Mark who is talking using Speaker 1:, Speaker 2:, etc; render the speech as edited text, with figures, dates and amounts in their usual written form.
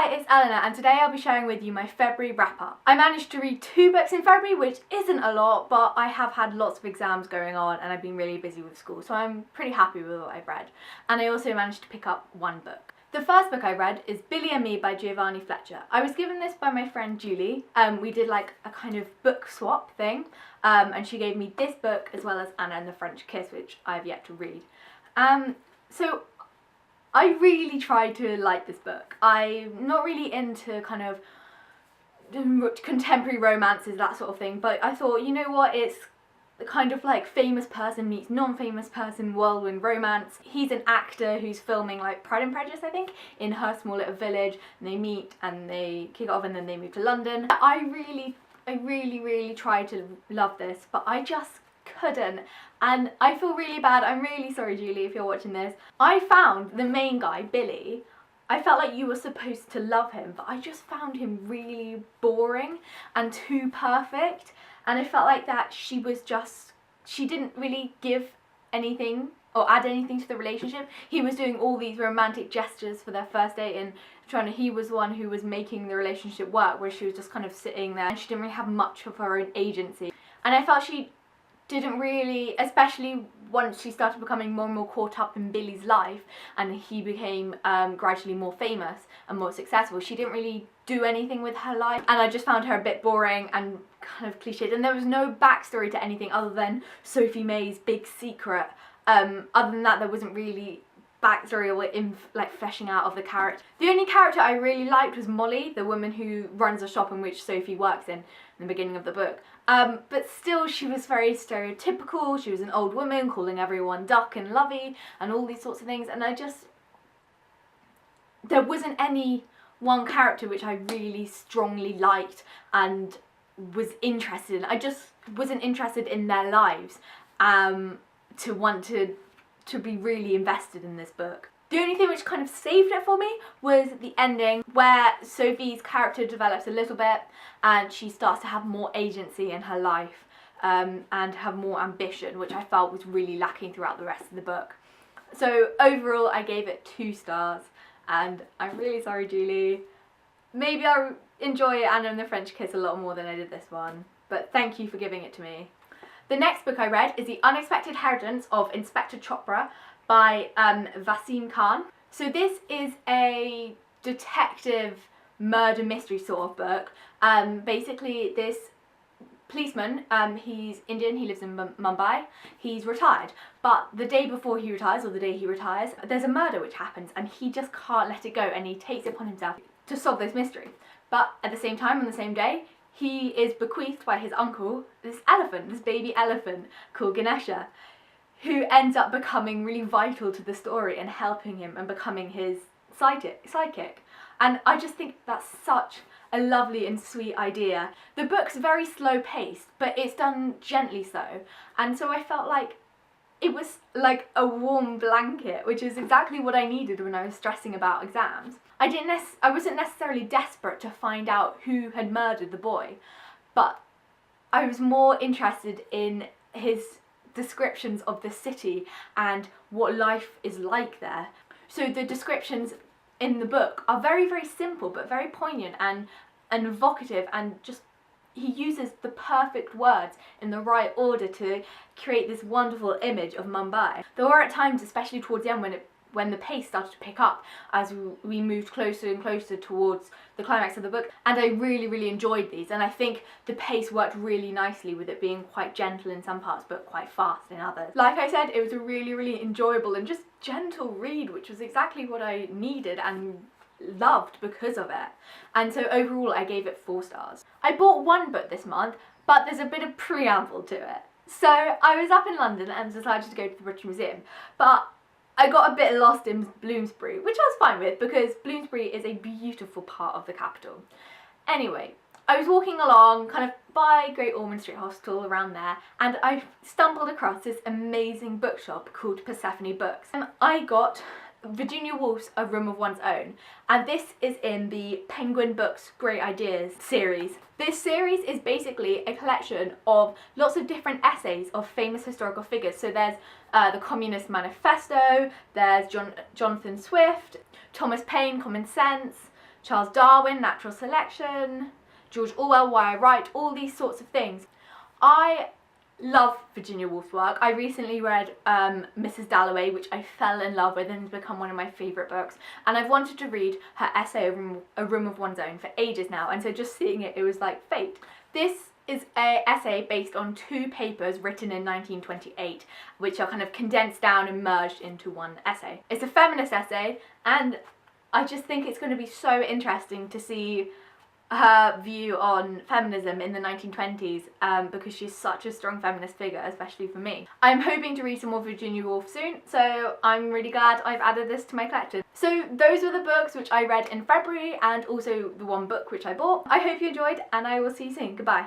Speaker 1: Hi, it's Eleanor, and today I'll be sharing with you my February wrap-up. I managed to read 2 books in February, which isn't a lot, but I have had lots of exams going on and I've been really busy with school, so I'm pretty happy with what I've read. And I also managed to pick up 1 book. The first book I read is Divya Me by Giovanni Fletcher. I was given this by my friend Julie. We did like a kind of book swap thing, and she gave me this book as well as Anna and the French Kiss, which I have yet to read. So I really tried to like this book. I'm not really into kind of contemporary romances, that sort of thing, but I thought, you know what, it's kind of like famous person meets non-famous person whirlwind romance. He's an actor who's filming like Pride and Prejudice, I think, in her small little village, and they meet and they kick off and then they move to London. I really tried to love this, but I just couldn't, and I feel really bad. I'm really sorry, Julie, if you're watching this. I found the main guy, Billy, I felt like you were supposed to love him, but I just found him really boring and too perfect, and I felt like that she didn't really give anything or add anything to the relationship. He was doing all these romantic gestures for their first date and he was the one who was making the relationship work, where she was just kind of sitting there and she didn't really have much of her own agency. And I felt she didn't really, especially once she started becoming more and more caught up in Billy's life and he became gradually more famous and more successful, she didn't really do anything with her life, and I just found her a bit boring and kind of cliched, and there was no backstory to anything other than Sophie May's big secret. Other than that, there wasn't really backstory or like fleshing out of the character. The only character I really liked was Molly, the woman who runs a shop in which Sophie works in the beginning of the book. But still, she was very stereotypical. She was an old woman calling everyone duck and lovey and all these sorts of things, and there wasn't any one character which I really strongly liked and was interested in. I just wasn't interested in their lives to want to be really invested in this book. The only thing which kind of saved it for me was the ending, where Sophie's character develops a little bit and she starts to have more agency in her life and have more ambition, which I felt was really lacking throughout the rest of the book. So overall, I gave it 2 stars, and I'm really sorry, Julie. Maybe I'll enjoy Anna and the French Kiss a lot more than I did this one, but thank you for giving it to me. The next book I read is The Unexpected Heritance of Inspector Chopra by Wasim Khan. So this is a detective murder mystery sort of book. Basically, this policeman, he's Indian, he lives in Mumbai, he's retired, but the day before he retires, or the day he retires, there's a murder which happens and he just can't let it go, and he takes it upon himself to solve this mystery. But at the same time, on the same day, he is bequeathed by his uncle this elephant, this baby elephant called Ganesha, who ends up becoming really vital to the story and helping him and becoming his sidekick. And I just think that's such a lovely and sweet idea. The book's very slow paced, but it's done gently so, and so I felt like it was like a warm blanket, which is exactly what I needed when I was stressing about exams. I wasn't necessarily desperate to find out who had murdered the boy, but I was more interested in his descriptions of the city and what life is like there. So the descriptions in the book are very, very simple but very poignant and evocative, and just he uses the perfect words in the right order to create this wonderful image of Mumbai. There were at times, especially towards the end, when the pace started to pick up as we moved closer and closer towards the climax of the book, and I really enjoyed these, and I think the pace worked really nicely with it being quite gentle in some parts but quite fast in others. Like I said, it was a really enjoyable and just gentle read, which was exactly what I needed and loved because of it. And so overall, I gave it 4 stars. I bought 1 book this month, but there's a bit of preamble to it. So I was up in London and decided to go to the British Museum, but I got a bit lost in Bloomsbury, which I was fine with because Bloomsbury is a beautiful part of the capital. Anyway, I was walking along kind of by Great Ormond Street Hospital, around there, and I stumbled across this amazing bookshop called Persephone Books. And I got Virginia Woolf's A Room of One's Own, and this is in the Penguin Books Great Ideas series. This series is basically a collection of lots of different essays of famous historical figures. So there's the Communist Manifesto, there's Jonathan Swift, Thomas Paine, Common Sense, Charles Darwin, Natural Selection, George Orwell, Why I Write, all these sorts of things. I love Virginia Woolf's work. I recently read Mrs. Dalloway, which I fell in love with and has become one of my favourite books, and I've wanted to read her essay A Room of One's Own for ages now, and so just seeing it was like fate. This is an essay based on 2 papers written in 1928, which are kind of condensed down and merged into one essay. It's a feminist essay, and I just think it's going to be so interesting to see her view on feminism in the 1920s, because she's such a strong feminist figure, especially for me. I'm hoping to read some more Virginia Woolf soon, so I'm really glad I've added this to my collection. So those were the books which I read in February, and also the one book which I bought. I hope you enjoyed, and I will see you soon. Goodbye.